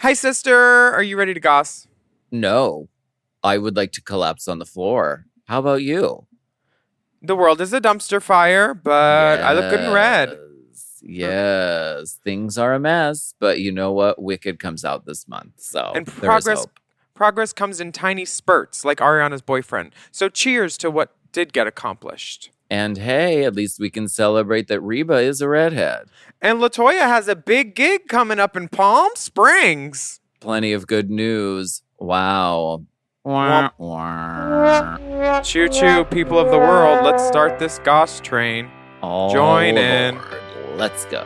Hi, sister. Are you ready to goss? No, I would like to collapse on the floor. How about you? The world is a dumpster fire, but I look good in red. Yes. Things are a mess, but you know what? Wicked comes out this month, so And there is progress hope. progress comes in tiny spurts, like Ariana's boyfriend. So cheers to what did get accomplished. And hey, at least we can celebrate that Reba is a redhead. And LaToya has a big gig coming up in Palm Springs. Plenty of good news. Wow. Womp. Choo choo, people of the world. Let's start this goss train. Oh, Join in. Lord. Let's go.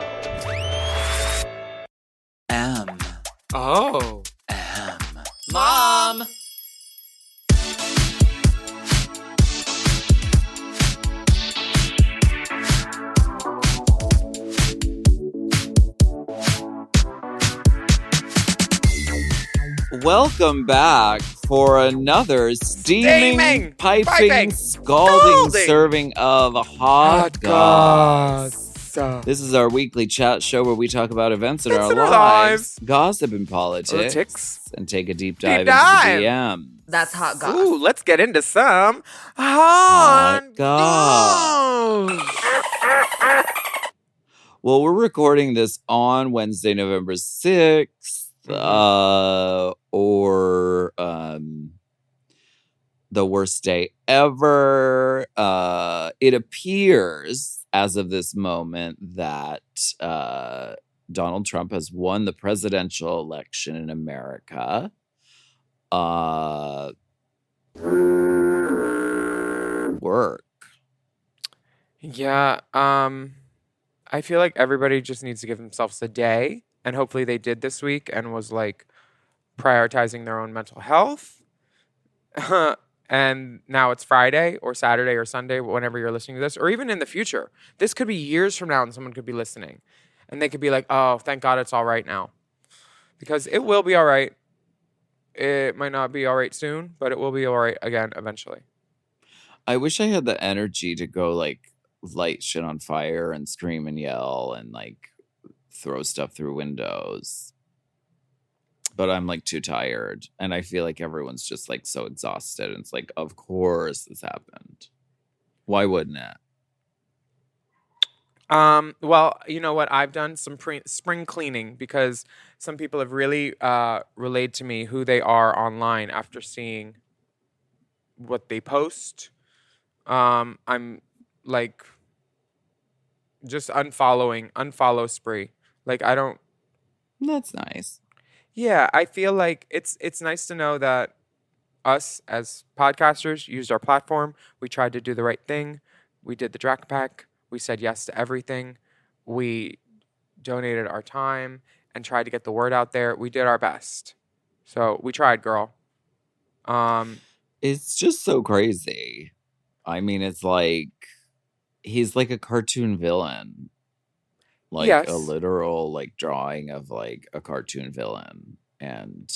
Oh. Mom! Welcome back for another steaming, piping, scalding serving of hot goss. This is our weekly chat show where we talk about events in our lives, gossip and politics, and take a deep dive into the DMs. That's hot goss. Ooh, let's get into some hot goss. Well, we're recording this on Wednesday, November 6th. Or the worst day ever. It appears as of this moment that Donald Trump has won the presidential election in America. Work. Yeah, I feel like everybody just needs to give themselves a day. And hopefully they did this week and was like prioritizing their own mental health. And now it's Friday or Saturday or Sunday, whenever you're listening to this, or even in the future. This could be years from now and someone could be listening. And they could be like, oh, thank God it's all right now. Because it will be all right. It might not be all right soon, but it will be all right again eventually. I wish I had the energy to go like light shit on fire and scream and yell and like throw stuff through windows, but I'm like too tired and I feel like everyone's just like so exhausted, and it's like, of course this happened. Why wouldn't it? Well, you know what? I've done some spring cleaning because some people have really relayed to me who they are online after seeing what they post. I'm like just unfollow spree. Like I don't. That's nice. Yeah, I feel like it's nice to know that us as podcasters used our platform. We tried to do the right thing. We did the Drac Pack. We said yes to everything. We donated our time and tried to get the word out there. We did our best. So we tried, girl. It's just so crazy. I mean, it's like he's like a cartoon villain. Like Yes. a literal like drawing of like a cartoon villain. And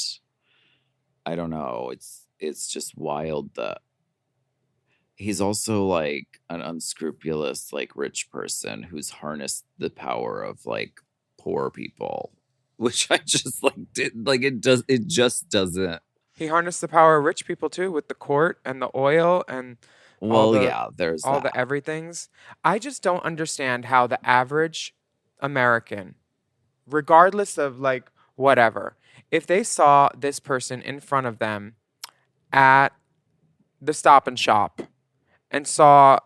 I don't know, it's just wild that he's also like an unscrupulous like rich person who's harnessed the power of like poor people, which I just like did like it just doesn't. He harnessed the power of rich people too with the court and the oil and There's all that. the everythings. I just don't understand how the average American, regardless of like whatever, if they saw this person in front of them at the Stop and Shop and saw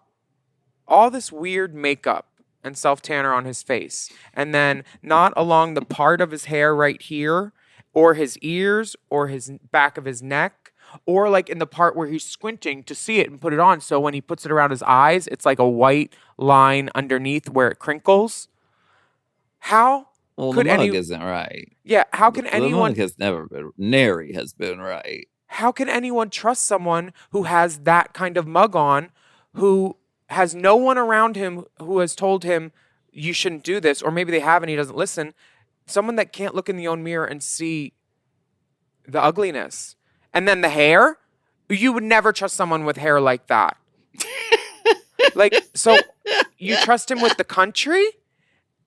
all this weird makeup and self-tanner on his face, and then not along the part of his hair right here, or his ears, or his back of his neck, or like in the part where he's squinting to see it and put it on, so when he puts it around his eyes, it's like a white line underneath where it crinkles. How could the mug isn't right. Yeah, how can The anyone mug has never been nary has been right. how can anyone trust someone who has that kind of mug on, who has no one around him who has told him you shouldn't do this, or maybe they have and he doesn't listen? Someone that can't look in the own mirror and see the ugliness. And then the hair, you would never trust someone with hair like that. Like, so you trust him with the country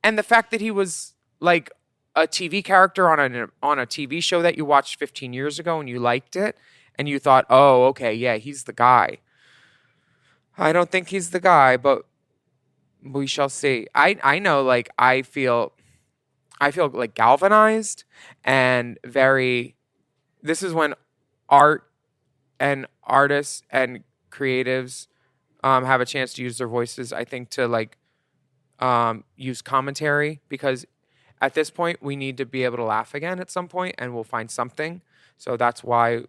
and the fact that he was like a TV character on a TV show that you watched 15 years ago and you liked it and you thought, oh, okay, yeah, he's the guy. I don't think he's the guy, but we shall see. I know, like, I feel like galvanized and this is when art and artists and creatives have a chance to use their voices, I think, to like use commentary, because at this point we need to be able to laugh again at some point, and we'll find something. So that's why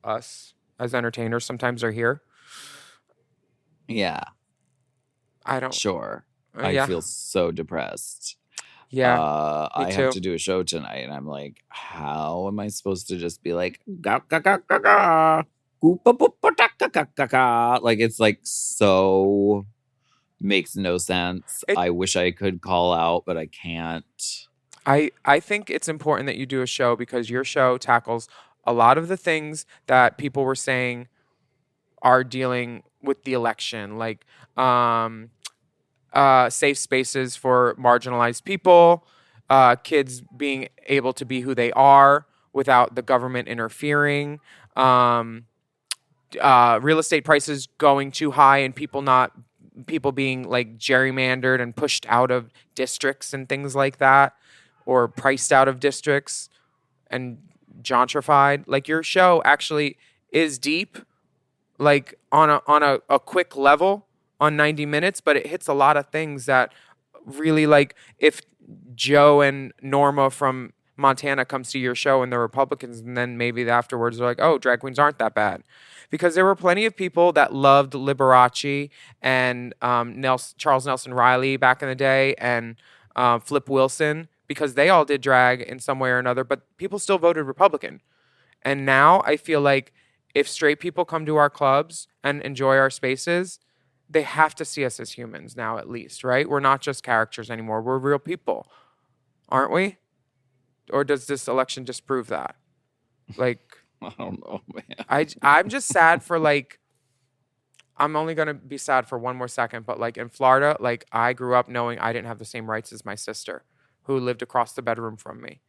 us as entertainers sometimes are here. Yeah. I don't. Sure. Yeah. I feel so depressed. Yeah. I too. have to do a show tonight, and I'm like, how am I supposed to just be like, ga, ga, ga, ga, ga, goopa, boopa, da, ga, ga, ga, ga. Like, it's like so makes no sense. I wish I could call out, but I can't. I think it's important that you do a show, because your show tackles a lot of the things that people were saying are dealing with the election, like safe spaces for marginalized people, kids being able to be who they are without the government interfering, real estate prices going too high and people being like gerrymandered and pushed out of districts and things like that, or priced out of districts and gentrified. Like, your show actually is deep, like on a quick level on 90 minutes, but it hits a lot of things that really, like, if Joe and Norma from Montana comes to your show and they're Republicans, and then maybe afterwards they're like, oh, drag queens aren't that bad. Because there were plenty of people that loved Liberace and Charles Nelson Riley back in the day, and Flip Wilson, because they all did drag in some way or another, but people still voted Republican. And now I feel like if straight people come to our clubs and enjoy our spaces, they have to see us as humans now, at least, right? We're not just characters anymore. We're real people, aren't we? Or does this election disprove that? Like, I don't know, man. I'm just sad for, like, I'm only going to be sad for one more second, but like in Florida, like, I grew up knowing I didn't have the same rights as my sister who lived across the bedroom from me.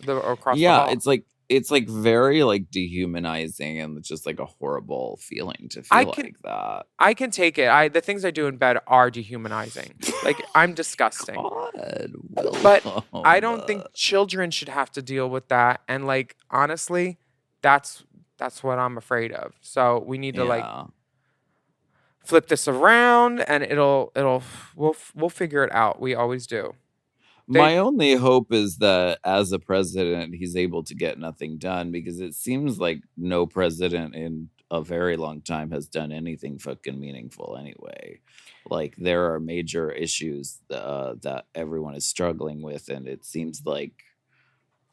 The hall. It's like very like dehumanizing, and it's just like a horrible feeling to feel like that. I can take it. The things I do in bed are dehumanizing. Like, I'm disgusting. God, but I don't think children should have to deal with that. And like, honestly, that's what I'm afraid of. So we need to like flip this around, and we'll figure it out. We always do. My only hope is that as a president, he's able to get nothing done, because it seems like no president in a very long time has done anything fucking meaningful anyway. Like, there are major issues that everyone is struggling with, and it seems like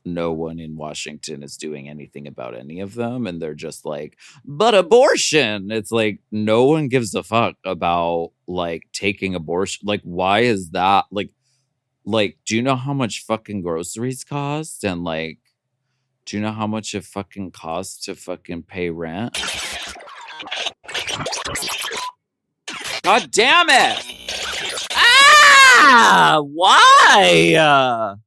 no one in Washington is doing anything about any of them. And they're just like, but abortion. It's like, no one gives a fuck about like taking abortion. Like, why is that? Like, do you know how much fucking groceries cost? And like, do you know how much it fucking costs to fucking pay rent? God damn it! Ah! Why?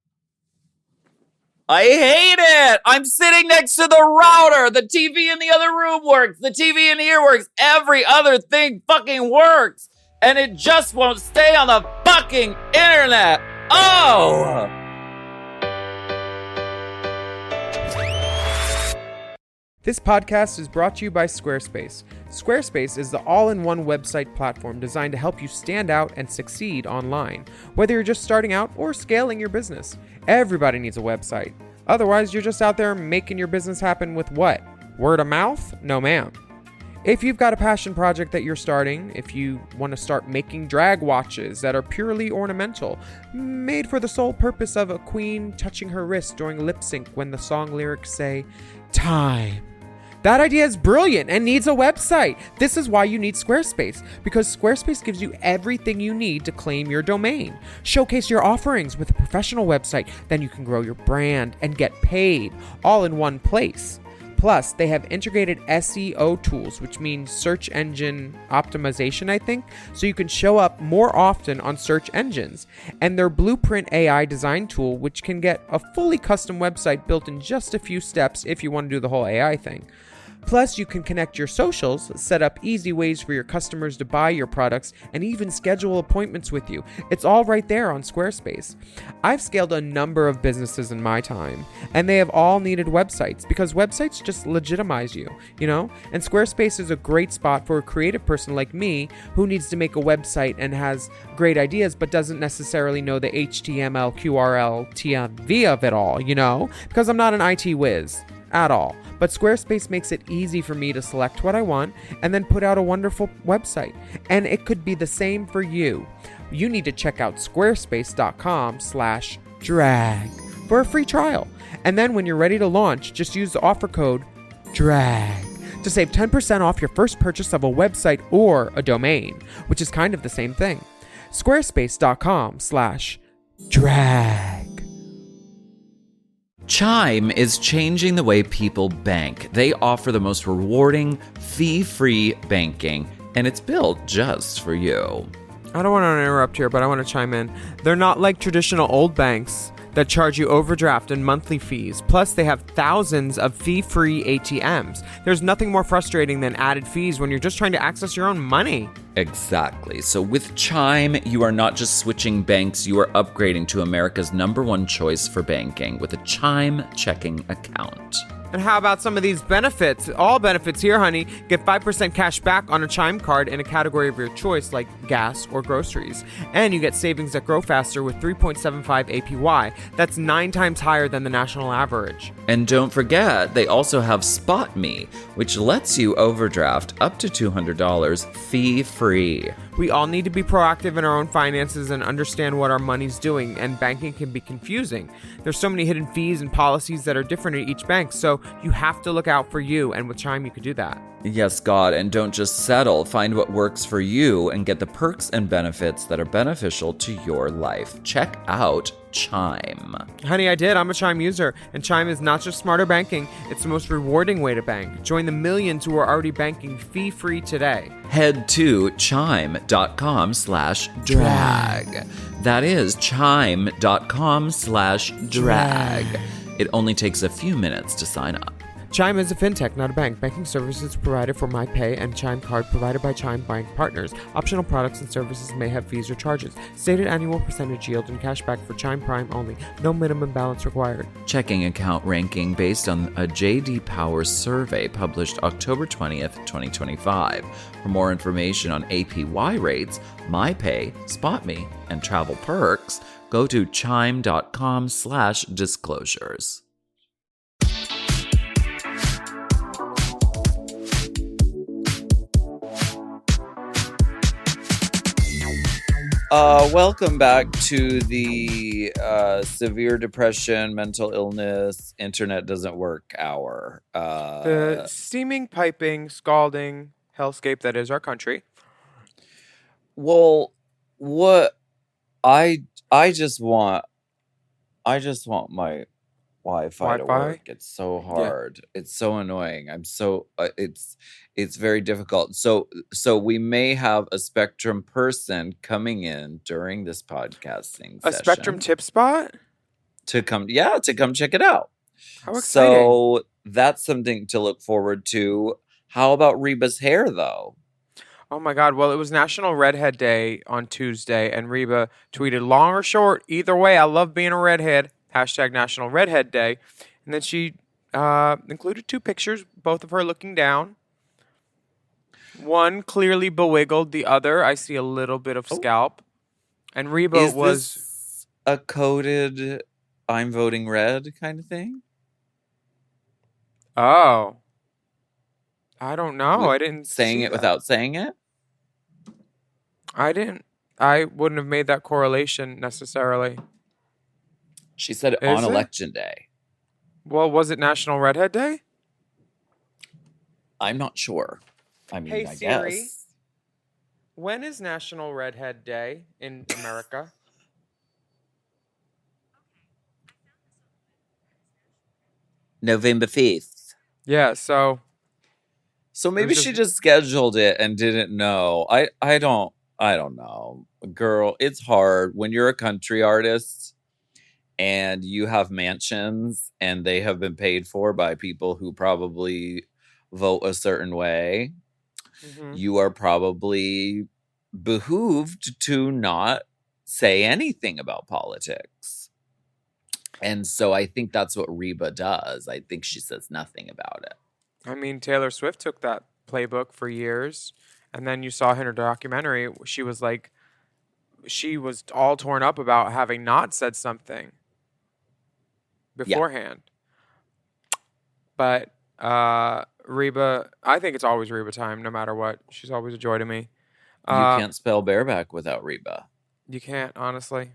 I hate it! I'm sitting next to the router! The TV in the other room works! The TV in here works! Every other thing fucking works! And it just won't stay on the fucking internet! Oh! This podcast is brought to you by Squarespace. Squarespace is the all-in-one website platform designed to help you stand out and succeed online. Whether you're just starting out or scaling your business, everybody needs a website. Otherwise, you're just out there making your business happen with what? Word of mouth? No, ma'am. If you've got a passion project that you're starting, if you want to start making drag watches that are purely ornamental, made for the sole purpose of a queen touching her wrist during lip sync when the song lyrics say, time. That idea is brilliant and needs a website. This is why you need Squarespace, because Squarespace gives you everything you need to claim your domain. Showcase your offerings with a professional website, then you can grow your brand and get paid all in one place. Plus, they have integrated SEO tools, which means search engine optimization, I think, so you can show up more often on search engines. And their Blueprint AI design tool, which can get a fully custom website built in just a few steps if you want to do the whole AI thing. Plus, you can connect your socials, set up easy ways for your customers to buy your products, and even schedule appointments with you. It's all right there on Squarespace. I've scaled a number of businesses in my time, and they have all needed websites because websites just legitimize you, you know? And Squarespace is a great spot for a creative person like me who needs to make a website and has great ideas but doesn't necessarily know the HTML, QRL, TMV of it all, you know? Because I'm not an IT whiz at all. But Squarespace makes it easy for me to select what I want and then put out a wonderful website. And it could be the same for you. You need to check out squarespace.com/drag for a free trial. And then when you're ready to launch, just use the offer code DRAG to save 10% off your first purchase of a website or a domain, which is kind of the same thing. Squarespace.com/drag. Chime is changing the way people bank. They offer the most rewarding, fee-free banking, and it's built just for you. I don't want to interrupt here, but I want to chime in. They're not like traditional old banks that charge you overdraft and monthly fees. Plus, they have thousands of fee-free ATMs. There's nothing more frustrating than added fees when you're just trying to access your own money. Exactly. So with Chime, you are not just switching banks, you are upgrading to America's #1 choice for banking with a Chime checking account. And how about some of these benefits? All benefits here, honey. Get 5% cash back on a Chime card in a category of your choice like gas or groceries. And you get savings that grow faster with 3.75 APY. That's 9 times higher than the national average. And don't forget, they also have Spot Me, which lets you overdraft up to $200 fee-free. We all need to be proactive in our own finances and understand what our money's doing, and banking can be confusing. There's so many hidden fees and policies that are different at each bank, so you have to look out for you, and with Chime you could do that. Yes, God, and don't just settle. Find what works for you and get the perks and benefits that are beneficial to your life. Check out Chime. Honey, I did. I'm a Chime user, and Chime is not just smarter banking, it's the most rewarding way to bank. Join the millions who are already banking fee-free today. Head to chime.com/drag. That is chime.com/drag. It only takes a few minutes to sign up. Chime is a fintech, not a bank. Banking services provided for MyPay and Chime Card provided by Chime Bank Partners. Optional products and services may have fees or charges. Stated annual percentage yield and cashback for Chime Prime only. No minimum balance required. Checking account ranking based on a J.D. Power survey published October 20th, 2025. For more information on APY rates, MyPay, SpotMe, and travel perks, go to chime.com/disclosures. Welcome back to the severe depression, mental illness, internet doesn't work hour. The steaming, piping, scalding hellscape that is our country. Well, what I just want my Wi-Fi to work. It's so hard. Yeah. It's so annoying. I'm so it's very difficult. So we may have a Spectrum person coming in during this podcasting session. A Spectrum tip spot? To come check it out. How exciting. So that's something to look forward to. How about Reba's hair though? Oh my God. Well, it was National Redhead Day on Tuesday, and Reba tweeted, long or short, either way, I love being a redhead. Hashtag National Redhead Day. And then she included 2 pictures, both of her looking down. One clearly bewiggled, the other, I see a little bit of scalp. And Reba was this a coded I'm voting red kind of thing? Oh. I don't know. I didn't saying it without saying it? I wouldn't have made that correlation necessarily. She said it on Election Day. Well, was it National Redhead Day? I'm not sure. I mean, hey, I Siri, guess. When is National Redhead Day in America? November 5th. Yeah, so So it was maybe just she just scheduled it and didn't know. I don't know. Girl, it's hard when you're a country artist and you have mansions and they have been paid for by people who probably vote a certain way. Mhm. You are probably behooved to not say anything about politics. And so I think that's what Reba does. I think she says nothing about it. I mean, Taylor Swift took that playbook for years, and then you saw in her documentary, she was all torn up about having not said something Yeah. beforehand. But Reba, I think it's always Reba time, no matter what. She's always a joy to me. You Uh, can't spell bareback without Reba. you can't, honestly.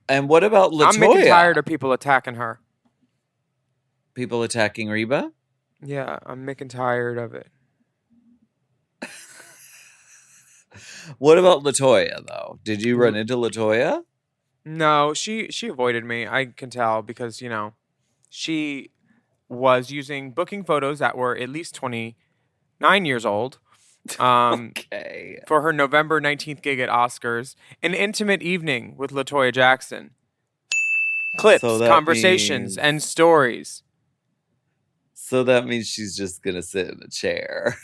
And what about I'm making tired Latoya? of people attacking her. People attacking Reba? Yeah, I'm making tired of it. What about Latoya though? Did you run L- into Latoya? No, she avoided me. I can tell because, she was using booking photos that were at least 29 years old. Um, Okay. for her November 19th gig at Oscars, an intimate evening with Latoya Jackson. So Clips, that conversations, means and stories. so that means she's just gonna sit in a chair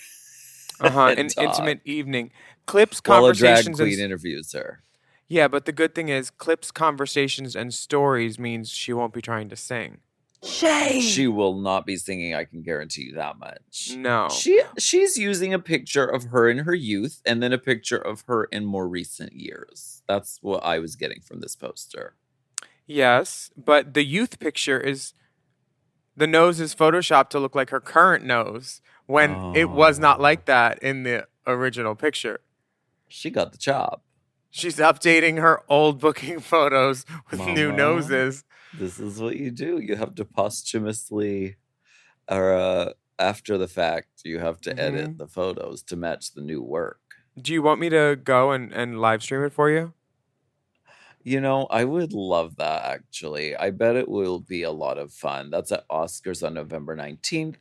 and An talk intimate evening. Clips, while a drag conversations, and queen interviews her. yeah, but the good thing is, clips, conversations, and stories means she won't be trying to sing. She Shade. will not be singing, I can guarantee you that much. No. She's using a picture of her in her youth and then a picture of her in more recent years. That's what I was getting from this poster. Yes, but the youth picture is the nose is photoshopped to look like her current nose when it was not Oh, like that in the original picture. she got the job. She's updating her old booking photos with new Mama, noses. this is what you do. You have to posthumously, or after the fact, you have to edit Hmm. the photos to match the new work. Do you want me to go and live stream it for you? You know, I would love that actually. I bet it will be a lot of fun. That's at Oscars on November 19th.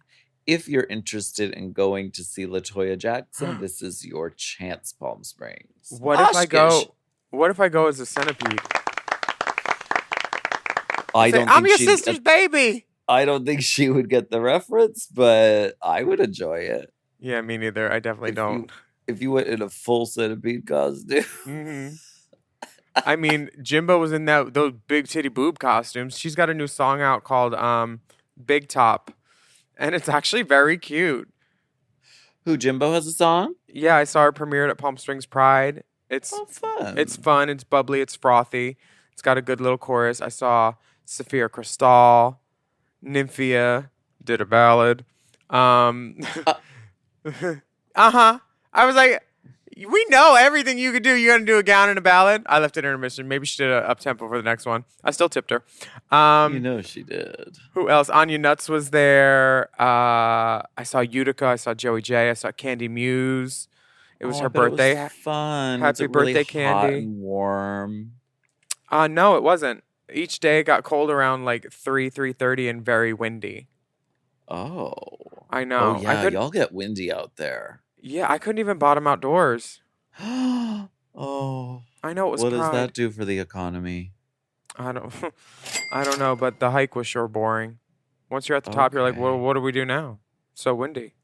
If you're interested in going to see Latoya Jackson, this is your chance, Palm Springs. What if I Oshkish. go? What if I go as a centipede? I I say, don't I'm think your she'd sister's baby. I don't think she would get the reference, but I would enjoy it. Yeah, me neither. I definitely If don't. you went in a full centipede costume. Hmm. I mean, Jimbo was in those big titty boob costumes. She's got a new song out called Big Top, and it's actually very cute. Who, Jimbo has a song? Yeah, I saw her premiered at Palm Springs Pride. It's Oh, fun. it's fun, it's bubbly, it's frothy. It's got a good little chorus. I saw Sophia Cristal, Nymphia did a ballad. Uh, Uh-huh. I was like, we know everything you could do. You're gonna do a gown and a ballad. I left it intermission. Maybe she did a up tempo for the next one. I still tipped her. you know she did. Who else? Anya Nuts was there. I saw Utica. I saw Joey J. I saw Candy Muse. It was Oh, I her bet it was birthday. fun. Was Happy it really birthday, hot Candy. and warm? No, it wasn't. Each day it got cold around like 3:30, and very windy. Oh. I Oh know. I yeah, couldn't. y'all get windy out there. Yeah, I couldn't even bottom outdoors. Oh. I know it was What does that Pride. do for the economy? I don't. I don't know, but the hike was sure boring. Once you're at the top, you're like, well, Okay. what do we do now? So windy.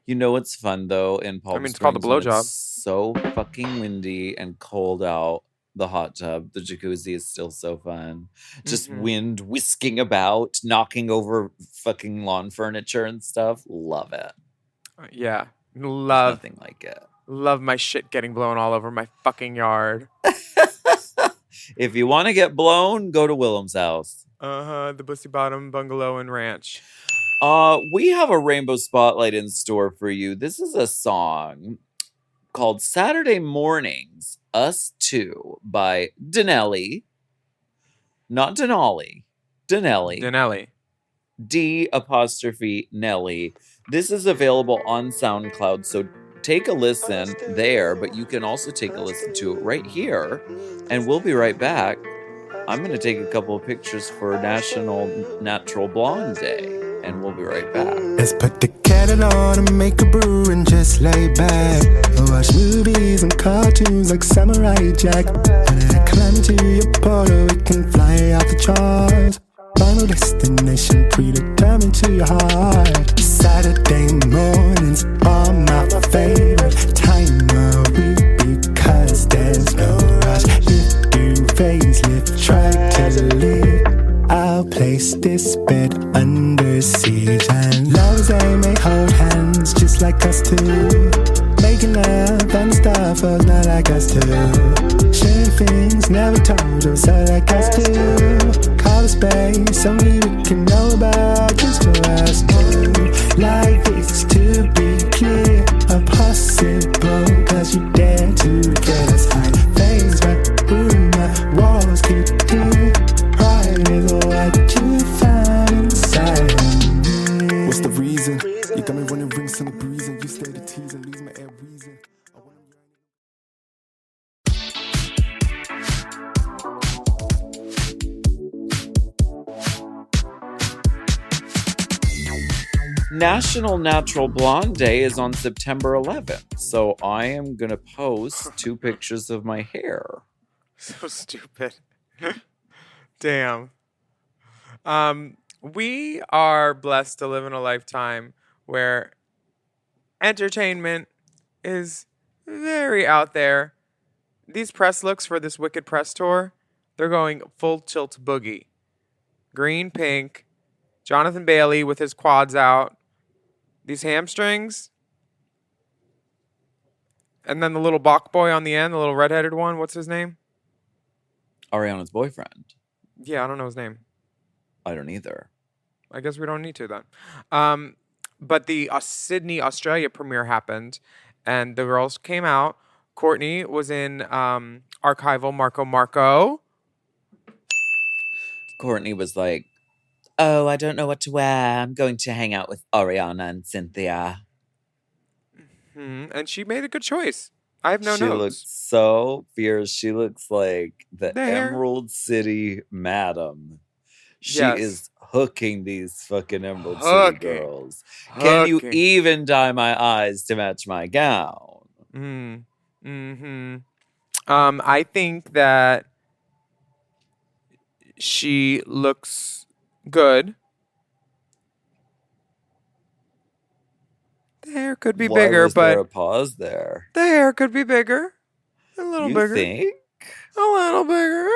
You know what's fun though in I Palm mean, it's called the Springs when it's blowjob. so fucking windy and cold out? The hot tub, the jacuzzi is still so fun. Just Hmm. wind whisking about, knocking over fucking lawn furniture and stuff. Love it. Yeah, There's love nothing like it. love my shit getting blown all over my fucking yard. If you want to get blown, go to Willam's house. The Bussy Bottom Bungalow and Ranch. We have a rainbow spotlight in store for you. This is a song called Saturday Mornings, Us Two by Denelli. Not Denali. Denelli. Denelli. D apostrophe Nelly. This is available on SoundCloud, so take a listen there, but you can also take a listen to it right here. And we'll be right back. I'm going to take a couple of pictures for National Natural Blonde Day. and we'll be right back. Let's put the kettle on and make a brew and just lay back. Watch movies and cartoons like Samurai Jack. And then climb into your portal, we can fly off the charts. Final destination predetermined to your heart. Saturday mornings are my favorite time of week because there's no rush. If you facelift, try to live. I'll place this bed under siege, and lovers they may hold hands just like us two. Making love and stuff, but not like us two. Sharing things never told us, like us two. Call a space only we can know about, just for us two. Life is to be clear, impossible, cause you dare to get us high. Things right through my walls keep here. Pride is what you find inside of me. What's the reason? You got me running rings in the breeze, and you stay to tease and lose my air reason. National Natural Blonde Day is on September 11th, so I am going to post 2 pictures of my hair. So stupid. Damn. We are blessed to live in a lifetime where entertainment is very out there. These press looks for this Wicked press tour, they're going full tilt boogie. Green, pink, Jonathan Bailey with his quads out, these hamstrings, and then the little Bach boy on the end, the little redheaded one. What's his name? Ariana's boyfriend. Yeah, I don't know his name. I don't either. I guess we don't need to then. But the Sydney, Australia premiere happened, and the girls came out. Courtney was in archival Marco. Courtney was like, oh, I don't know what to wear. I'm going to hang out with Ariana and Cynthia. And she made a good choice. I have no She notes. looks so fierce. She looks like the There. Emerald City madam. She Yes. is hooking these fucking Emerald Hooking. City girls. Can you Hooking. even dye my eyes to match my gown? I think that she looks good. The hair could be Why bigger, was there a but pause there? the hair could be bigger. A little You bigger. think? A little bigger.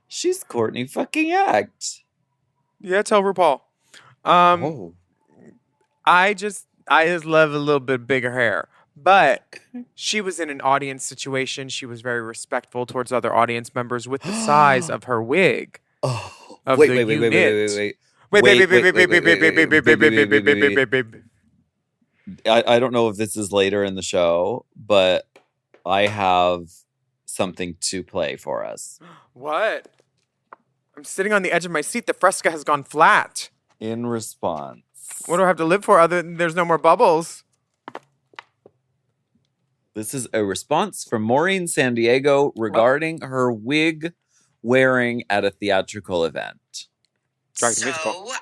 She's Courtney fucking Act. Yeah, tell RuPaul. Oh. I just love a little bit bigger hair. But she was in an audience situation. She was very respectful towards other audience members with the size of her wig. Oh. Of Wait. the unit. Wait. I don't know if this is later in the show, but I have something to play for us. What? I'm sitting on the edge of my seat. The Fresca has gone flat. In response. What do I have to live for other than there's no more bubbles? This is a response from Maureen San Diego regarding her wig wearing at a theatrical event. So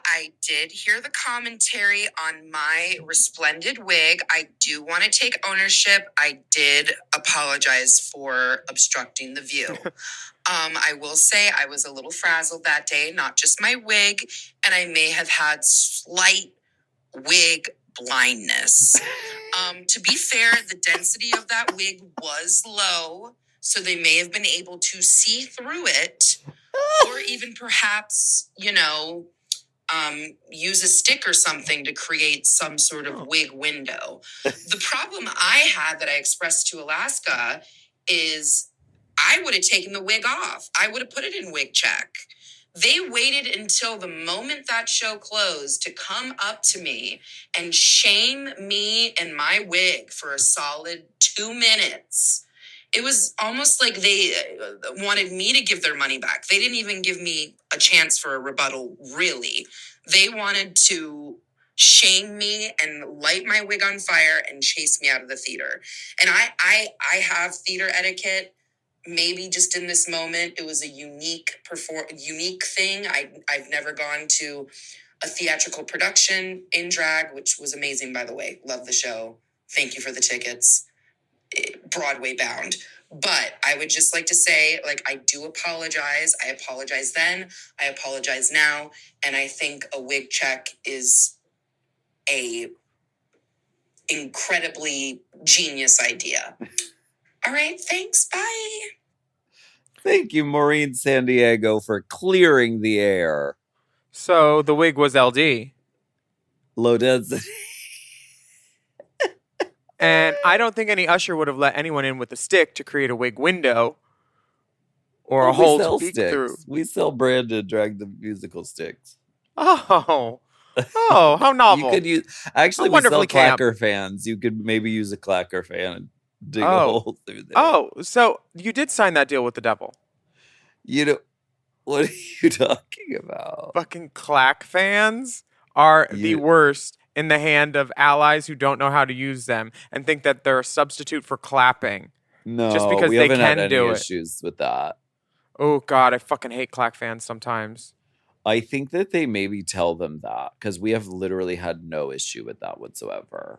I did hear the commentary on my resplendent wig. I do want to take ownership. I did apologize for obstructing the view. I will say I was a little frazzled that day, not just my wig, and I may have had slight wig blindness. To be fair, the density of that wig was low, so they may have been able to see through it, or even perhaps, use a stick or something to create some sort of wig window. The problem I had that I expressed to Alaska is I would have taken the wig off. I would have put it in wig check. They waited until the moment that show closed to come up to me and shame me and my wig for a solid 2 minutes. It was almost like they wanted me to give their money back. They didn't even give me a chance for a rebuttal, really. They wanted to shame me and light my wig on fire and chase me out of the theater. And I have theater etiquette. Maybe just in this moment, it was a unique thing. I've never gone to a theatrical production in drag, which was amazing, by the way. Love the show. Thank you for the tickets. Broadway bound. But I would just like to say, like, I do apologize. I apologize then. I apologize now. And I think a wig check is a incredibly genius idea. All right, thanks. Bye. Thank you, Maureen San Diego, for clearing the air. So the wig was LD. Low density. And I don't think any usher would have let anyone in with a stick to create a wig window or a hole to peek through. We sell branded Drag the Musical sticks. Oh, how novel. You could use, actually, we sell clacker fans. You could maybe use a clacker fan and dig a hole through there. Oh, so you did sign that deal with the devil. You know, what are you talking about? Fucking clack fans are the worst in the hand of allies who don't know how to use them and think that they're a substitute for clapping. No, just because we they haven't can had do any it. issues with that. Oh, God, I fucking hate clack fans sometimes. I think that they maybe tell them that because we have literally had no issue with that whatsoever.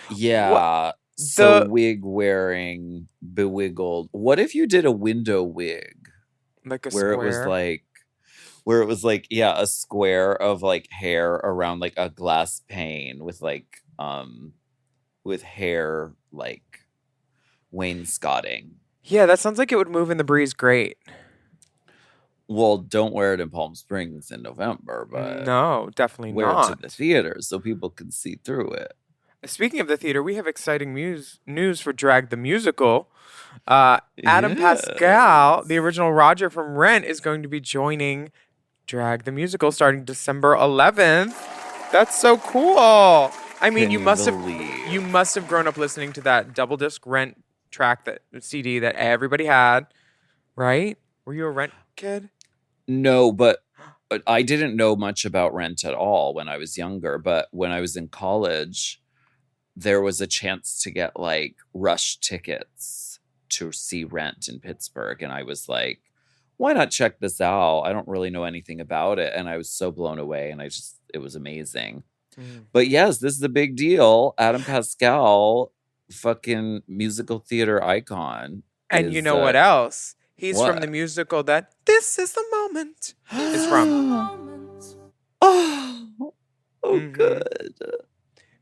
Yeah. So wig wearing, bewiggled. What if you did a window wig? Like a where square? It was like, yeah, a square of like hair around like a glass pane with like with hair like wainscoting. Yeah, that sounds like it would move in the breeze great. Well, don't wear it in Palm Springs in November, but no, definitely wear not. it to the theater so people can see through it. Speaking of the theater, we have exciting news for Drag the Musical. Adam Pascal, the original Roger from Rent, is going to be joining Drag the Musical starting December 11th. That's so cool. I mean, you must have grown up listening to that double disc Rent track, that CD that everybody had, right? Were you a Rent kid? No, but I didn't know much about Rent at all when I was younger. But when I was in college, there was a chance to get like rush tickets to see Rent in Pittsburgh. And I was like, why not check this out? I don't really know anything about it. And I was so blown away. And it was amazing. But yes, this is a big deal. Adam Pascal, fucking musical theater icon. And you know what else? He's from the musical that This Is the Moment is from. Good.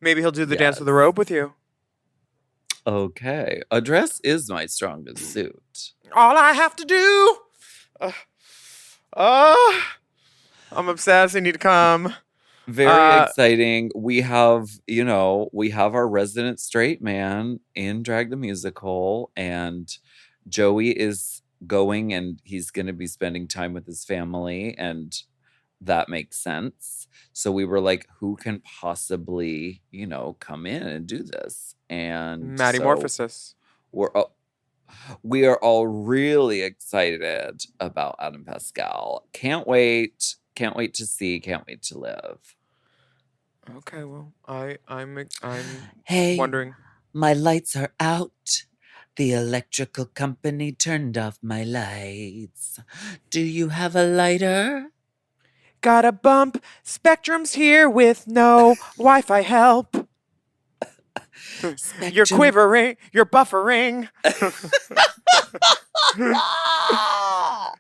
Maybe he'll do the dance with the robe with you. Okay. A dress is my strongest suit. All I have to do. I'm obsessed. I need to come. Very exciting. We have our resident straight man in Drag the Musical, and Joey is going and he's going to be spending time with his family, and that makes sense. So we were like, who can possibly, come in and do this? And Maddie Morphosis. We are all really excited about Adam Pascal. Can't wait. Can't wait to see. Can't wait to live. Okay, well, I'm wondering. My lights are out. The electrical company turned off my lights. Do you have a lighter? Got a bump. Spectrum's here with no Wi-Fi help. You're quivering. You're buffering. Wow.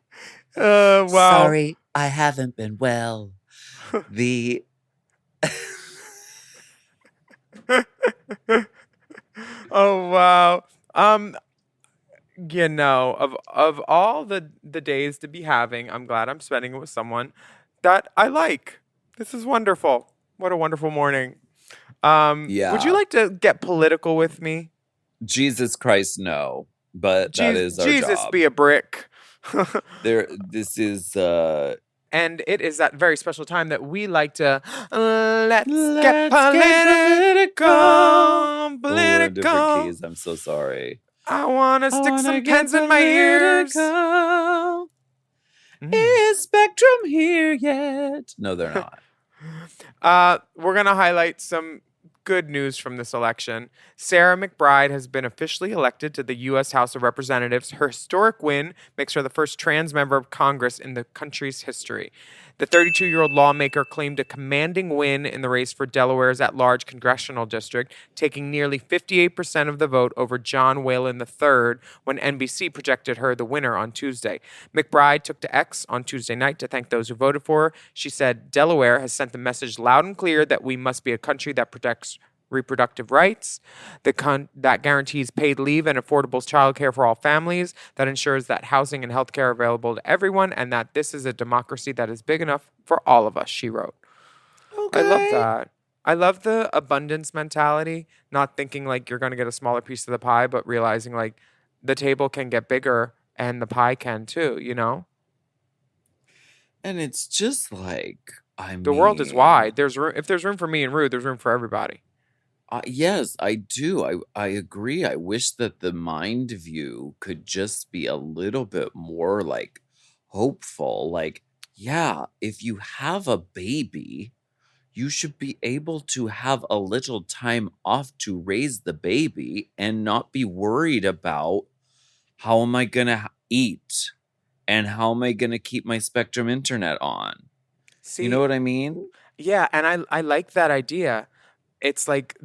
Sorry, I haven't been well. Oh wow. Of all the days to be having, I'm glad I'm spending it with someone that I like. This is wonderful. What a wonderful morning. Yeah. Would you like to get political with me? Jesus Christ, no. But that is our Jesus job. Be a brick. This is and it is that very special time that we like to let's get political. We're in different keys. I'm so sorry. I want to stick some pens in my ears. Is Spectrum here yet? No, they're not. We're going to highlight some good news from this election. Sarah McBride has been officially elected to the U.S. House of Representatives. Her historic win makes her the first trans member of Congress in the country's history. The 32-year-old lawmaker claimed a commanding win in the race for Delaware's at-large congressional district, taking nearly 58% of the vote over John Whalen III when NBC projected her the winner on Tuesday. McBride took to X on Tuesday night to thank those who voted for her. She said, Delaware has sent the message loud and clear that we must be a country that protects reproductive rights, that guarantees paid leave and affordable childcare for all families, that ensures that housing and healthcare are available to everyone, and that this is a democracy that is big enough for all of us, she wrote. Okay. I love that. I love the abundance mentality, not thinking like you're going to get a smaller piece of the pie, but realizing like the table can get bigger and the pie can too, you know? And it's just like, The world is wide. There's room. If there's room for me and Rude, there's room for everybody. Yes, I do. I agree. I wish that the mind view could just be a little bit more like hopeful. Like, yeah, if you have a baby, you should be able to have a little time off to raise the baby and not be worried about how am I going to eat and how am I going to keep my Spectrum internet on. See, You know what I mean? yeah, and I like that idea. It's like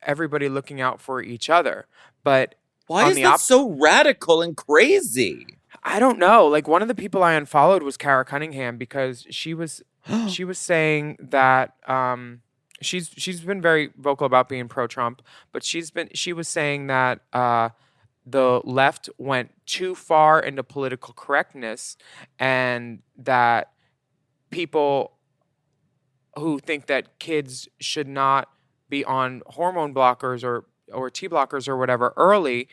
everybody looking out for each other. But Why on is the that so radical and crazy? I don't know. Like one of the people I unfollowed was Kara Cunningham because she was saying that she's been very vocal about being pro-Trump, but she was saying that the left went too far into political correctness and that people who think that kids should not be on hormone blockers or T blockers or whatever early,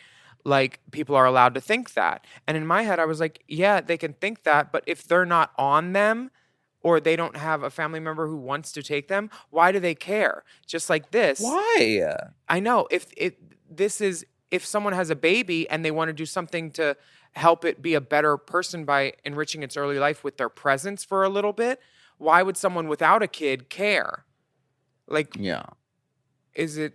like people are allowed to think that. And in my head, I was like, yeah, they can think that, but if they're not on them or they don't have a family member who wants to take them, why do they care? Just like this. Why? I know if someone has a baby and they want to do something to help it be a better person by enriching its early life with their presence for a little bit, why would someone without a kid care? Like, Yeah. is it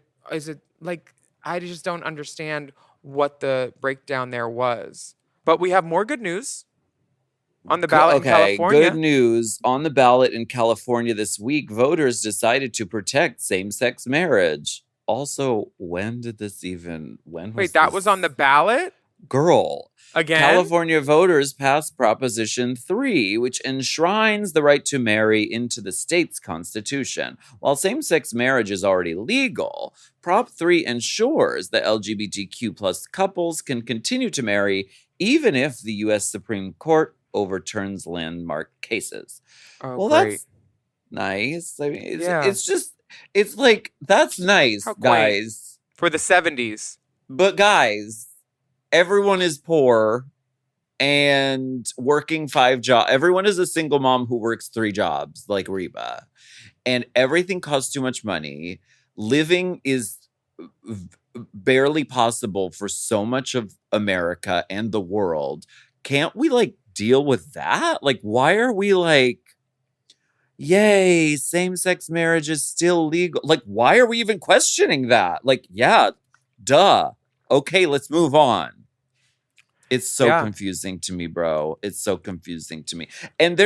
like, I just don't understand what the breakdown there was. But we have more good news on the ballot in California. Good news. On the ballot in California this week, voters decided to protect same-sex marriage. Also, when was Wait, that this? was on the ballot? Girl. Again? California voters passed Proposition 3, which enshrines the right to marry into the state's constitution. While same-sex marriage is already legal, Prop 3 ensures that LGBTQ plus couples can continue to marry even if the U.S. Supreme Court overturns landmark cases. Oh, Well, great. that's nice. I mean, Yeah. it's like, that's nice, How quaint. guys. For the 70s. But guys, everyone is poor and working 5 jobs. Everyone is a single mom who works 3 jobs, like Reba. And everything costs too much money. Living is barely possible for so much of America and the world. Can't we like deal with that? Like, why are we like, yay, same-sex marriage is still legal? Like, why are we even questioning that? Like, yeah, duh. Okay, let's move on. It's so confusing to me, bro. It's so confusing to me. And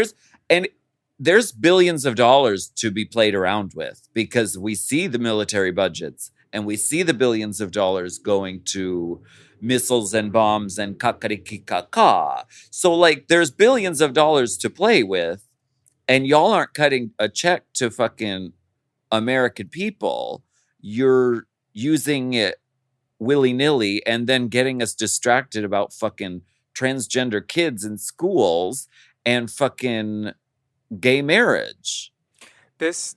there's billions of dollars to be played around with because we see the military budgets and we see the billions of dollars going to missiles and bombs and kakariki-kaka. So like there's billions of dollars to play with and y'all aren't cutting a check to fucking American people. You're using it willy-nilly and then getting us distracted about fucking transgender kids in schools and fucking gay marriage. This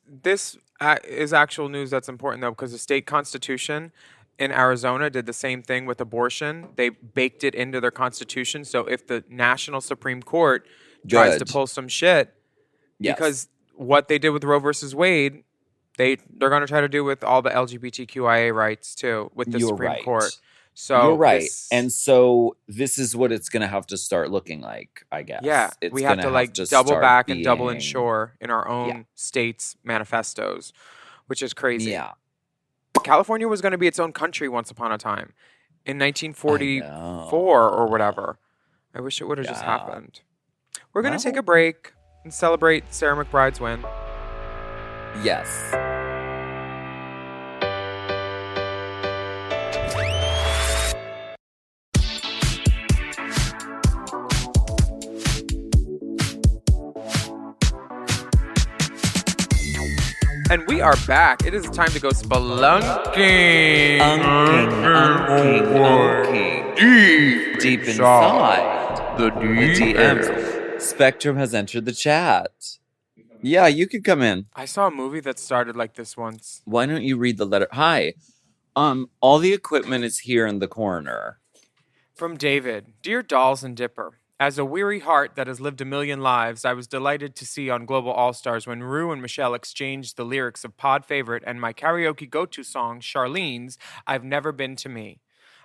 is actual news that's important, though, because the state constitution in Arizona did the same thing with abortion. They baked it into their constitution. So if the national Supreme Court tries to pull some shit, because what they did with Roe versus Wade, they're going to try to do with all the LGBTQIA rights, too, with the Supreme Court. So you're right. And so this is what it's going to have to start looking like, I guess. Yeah, we have to like double back and double ensure in our own states' manifestos, which is crazy. Yeah. California was going to be its own country once upon a time in I 1944 or know. whatever. I wish it would have just Yeah. happened. We're going to take Well, a break and celebrate Sarah McBride's win. yes. And we are back. It is time to go spelunking. Unking. Deep inside The DMs. Spectrum has entered the chat. Yeah, you could come in. I saw a movie that started like this once. Why don't you read the letter? Hi. All the equipment is here in the corner. From David. Dear Dolls and Dipper, as a weary heart that has lived a million lives, I was delighted to see on Global All-Stars when Rue and Michelle exchanged the lyrics of Pod Favorite and my karaoke go-to song, Charlene's I've Never Been to Me.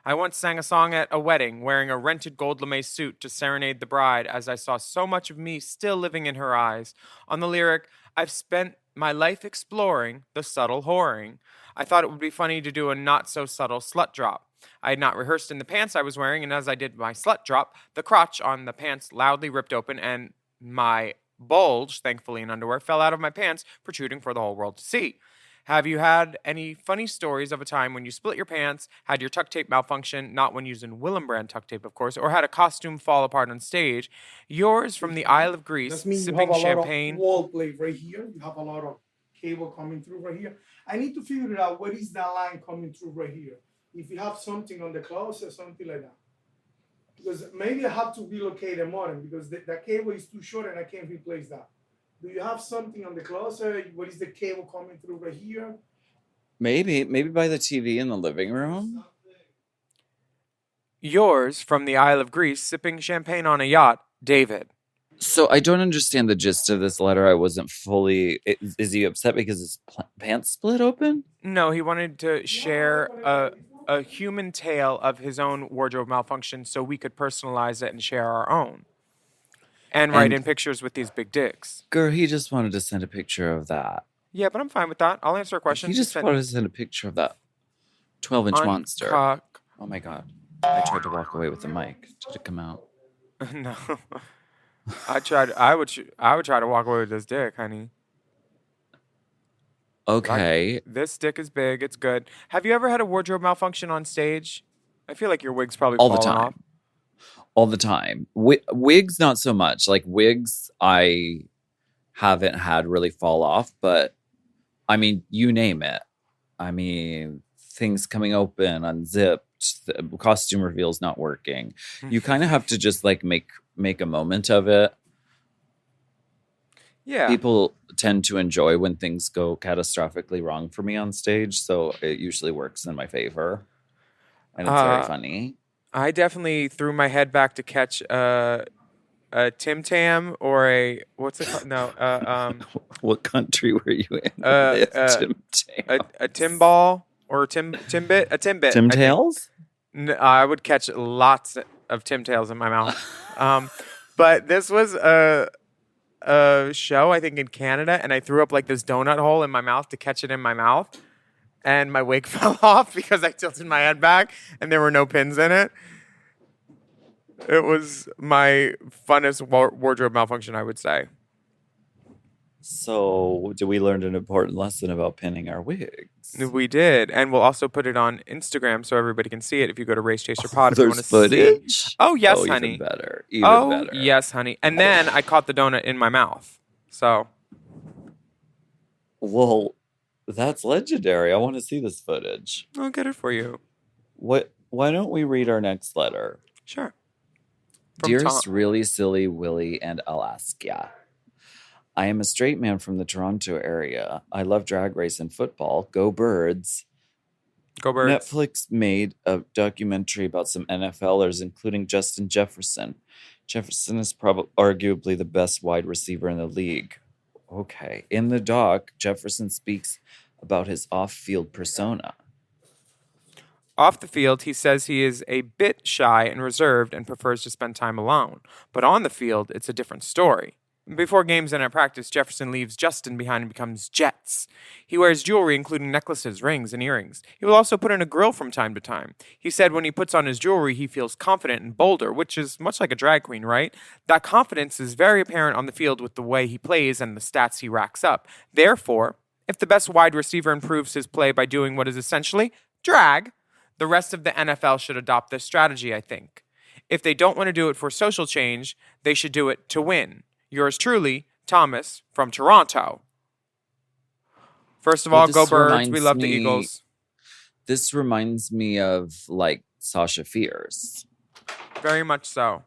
I once sang a song at a wedding wearing a rented gold lame suit to serenade the bride as I saw so much of me still living in her eyes. On the lyric, I've spent my life exploring the subtle whoring. I thought it would be funny to do a not-so-subtle slut drop. I had not rehearsed in the pants I was wearing, and as I did my slut drop, the crotch on the pants loudly ripped open, and my bulge, thankfully in underwear, fell out of my pants, protruding for the whole world to see. Have you had any funny stories of a time when you split your pants, had your tuck tape malfunction, not when using Willam brand tuck tape, of course, or had a costume fall apart on stage? Yours from the Isle of Greece, That means you sipping have a champagne. lot of wall plate right here. You have a lot of cable coming through right here. I need to figure it out. What is that line coming through right here? If you have something on the closet or something like that. Because maybe I have to relocate the modem because the cable is too short and I can't replace that. Do you have something on the closet? What is the cable coming through right here? Maybe by the TV in the living room. Yours from the Isle of Greece, sipping champagne on a yacht, David. So I don't understand the gist of this letter. I wasn't fully. Is he upset because his pants split open? No, he wanted to share a human tale of his own wardrobe malfunction so we could personalize it and share our own. And write And- in pictures with these big dicks. Girl, he just wanted to send a picture of that. Yeah, but I'm fine with that. I'll answer a question. He just wanted to send a picture of that 12-inch monster. Uncock. Oh my god. I tried to walk away with the mic. Did it come out? No. I would try to walk away with this dick, honey. Okay. This dick is big. It's good. Have you ever had a wardrobe malfunction on stage? I feel like your wig's probably All the fallen time. off. All the time. Wigs, not so much. Like wigs, I haven't had really fall off, but I mean, you name it. I mean, things coming open, unzipped, the costume reveals not working. You kind of have to just like make a moment of it. Yeah. People tend to enjoy when things go catastrophically wrong for me on stage, so it usually works in my favor. And it's very funny. I definitely threw my head back to catch a Tim Tam or a what's it called? No, What country were you in? a Tim ball or a Timbit, a Timbit. Tim Tails? I would catch lots of Tim Tails in my mouth. But this was a show, I think, in Canada, and I threw up like this donut hole in my mouth to catch it in my mouth. And my wig fell off because I tilted my head back and there were no pins in it. It was my funnest wardrobe malfunction, I would say. So, did we learn an important lesson about pinning our wigs? We did. And we'll also put it on Instagram so everybody can see it if you go to Race Chaser Pod. If you There's want to footage? See. Oh, yes, Oh, honey. even better. Even better. Yes, honey. And then I caught the donut in my mouth. So. Well, that's legendary. I want to see this footage. I'll get it for you. Why don't we read our next letter? Sure. From Dearest Tom. Really Silly Willie and Alaska. I am a straight man from the Toronto area. I love drag race and football. Go Birds. Go Birds. Netflix made a documentary about some NFLers, including Justin Jefferson. Jefferson is arguably the best wide receiver in the league. Okay. In the doc, Jefferson speaks about his off-field persona. Off the field, he says he is a bit shy and reserved and prefers to spend time alone. But on the field, it's a different story. Before games and at practice, Jefferson leaves Justin behind and becomes Jets. He wears jewelry, including necklaces, rings, and earrings. He will also put in a grill from time to time. He said when he puts on his jewelry, he feels confident and bolder, which is much like a drag queen, right? That confidence is very apparent on the field with the way he plays and the stats he racks up. Therefore, if the best wide receiver improves his play by doing what is essentially drag, the rest of the NFL should adopt this strategy, I think. If they don't want to do it for social change, they should do it to win. Yours truly, Thomas, from Toronto. First of all, go Birds. We love the Eagles. This reminds me of, like, Sasha Fierce. Very much so.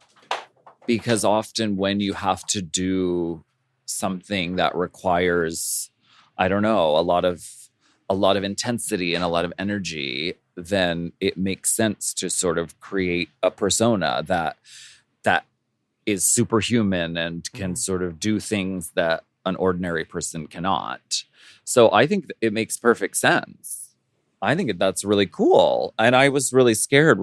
Because often when you have to do something that requires, I don't know, a lot of intensity and a lot of energy, then it makes sense to sort of create a persona that is superhuman and can sort of do things that an ordinary person cannot. So I think it makes perfect sense. I think that's really cool. And I was really scared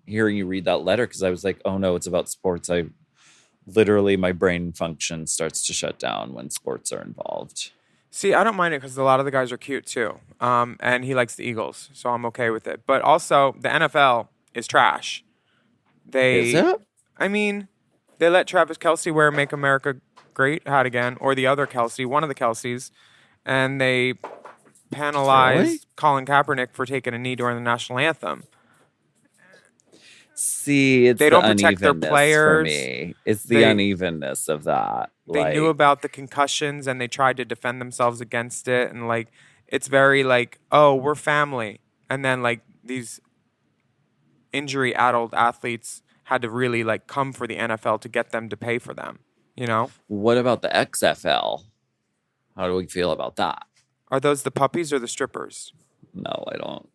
hearing you read that letter because I was like, oh no, it's about sports. My brain function starts to shut down when sports are involved. See, I don't mind it because a lot of the guys are cute too. And he likes the Eagles, so I'm okay with it. But also, the NFL is trash. Is it? I mean, they let Travis Kelce wear Make America Great hat again, or the other Kelce, one of the Kelces, and they penalized Colin Kaepernick for taking a knee during the national anthem. See, they don't protect their players. For me. It's the unevenness of that. They knew about the concussions and they tried to defend themselves against it. And like, it's very like, oh, we're family. And then like these injury-addled athletes had to really like come for the NFL to get them to pay for them, you know? What about the XFL? How do we feel about that? Are those the puppies or the strippers? No, I don't.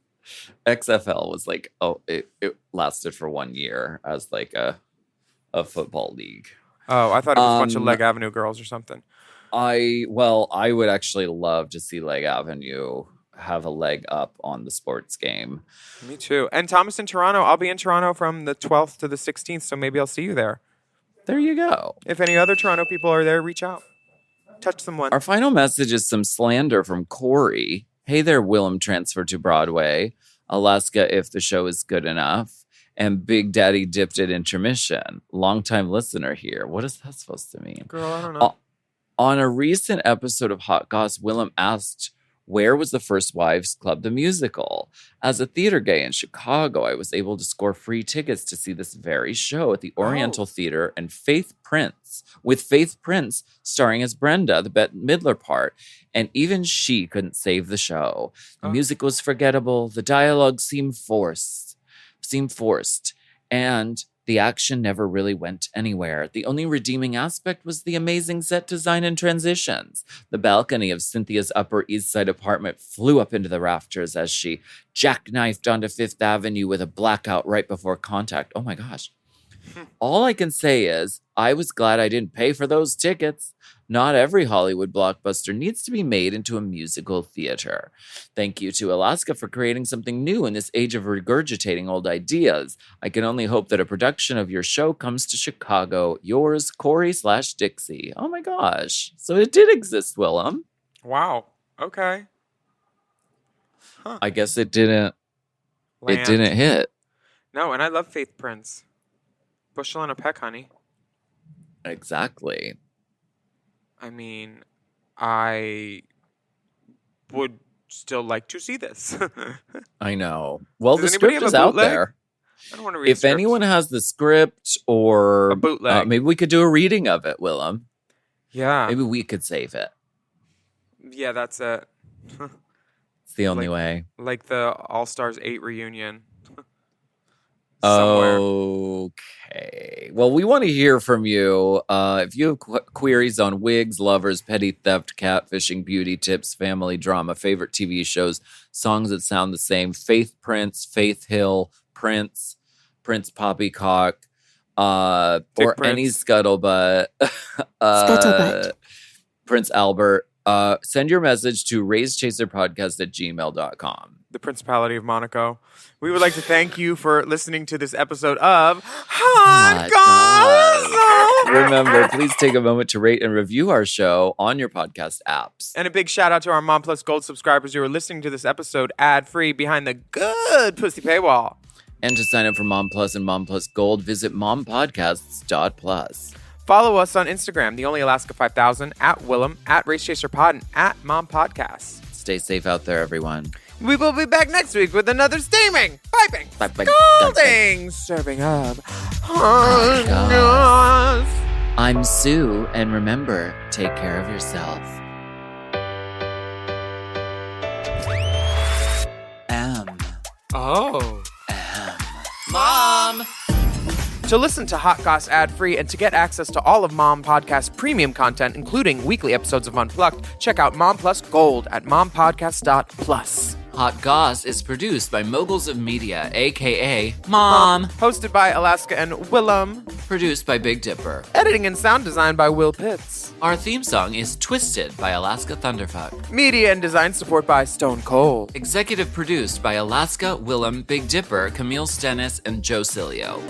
XFL was like, it lasted for 1 year as like a football league. Oh, I thought it was a bunch of Leg Avenue girls or something. I would actually love to see Leg Avenue have a leg up on the sports game. Me too. And Thomas in Toronto, I'll be in Toronto from the 12th to the 16th, so maybe I'll see you there. There you go. If any other Toronto people are there, reach out. Touch someone. Our final message is some slander from Corey. Hey there, Willam transfer to Broadway. Alaska, if the show is good enough. And Big Daddy dipped at intermission. Longtime listener here. What is that supposed to mean? Girl, I don't know. On a recent episode of Hot Goss, Willam asked, where was the First Wives Club, the musical? As a theater gay in Chicago, I was able to score free tickets to see this very show at the Oriental Theater and with Faith Prince starring as Brenda, the Bette Midler part. And even she couldn't save the show. The music was forgettable. The dialogue seemed forced. And the action never really went anywhere. The only redeeming aspect was the amazing set design and transitions. The balcony of Cynthia's Upper East Side apartment flew up into the rafters as she jackknifed onto Fifth Avenue with a blackout right before contact. Oh my gosh. All I can say is, I was glad I didn't pay for those tickets. Not every Hollywood blockbuster needs to be made into a musical theater. Thank you to Alaska for creating something new in this age of regurgitating old ideas. I can only hope that a production of your show comes to Chicago. Yours, Corey/Dixie. Oh my gosh. So it did exist, Willam. Wow. Okay. Huh. I guess it didn't. It didn't hit. No, and I love Faith Prince. Bushel and a peck, honey. Exactly. I mean, I would still like to see this. I know. Well, the script is out there. I don't want to read If anyone has the script or a bootleg, maybe we could do a reading of it, Willam. Yeah. Maybe we could save it. Yeah, that's it. It's the only way. Like the All-Stars 8 reunion. Okay. Well, we want to hear from you. If you have queries on wigs, lovers, petty theft, catfishing, beauty tips, family drama, favorite TV shows, songs that sound the same, Faith Prince, Faith Hill, Prince Poppycock, or Prince. any scuttlebutt, Scuttlebutt. Prince Albert, Send your message to raisechaserpodcast@gmail.com. The Principality of Monaco. We would like to thank you for listening to this episode of Hot Goss. Remember, please take a moment to rate and review our show on your podcast apps. And a big shout out to our Mom Plus Gold subscribers who are listening to this episode ad-free behind the good pussy paywall. And to sign up for Mom Plus and Mom Plus Gold, visit mompodcasts.plus. Follow us on Instagram, The Only Alaska 5000, at Willam, at RaceChaserPod, and at Mom Podcasts. Stay safe out there, everyone. We will be back next week with another steaming, piping, scalding serving of Hot Goss. I'm Sue, and remember, take care of yourself. Mom! To listen to Hot Goss ad-free and to get access to all of Mom Podcast premium content, including weekly episodes of Unplugged, check out Mom Plus Gold at mompodcast.plus. Hot Goss is produced by Moguls of Media, a.k.a. Mom. Hosted by Alaska and Willam. Produced by Big Dipper. Editing and sound design by Will Pitts. Our theme song is Twisted by Alaska Thunderfuck. Media and design support by Stone Cold. Executive produced by Alaska, Willam, Big Dipper, Camille Stennis, and Joe Cilio.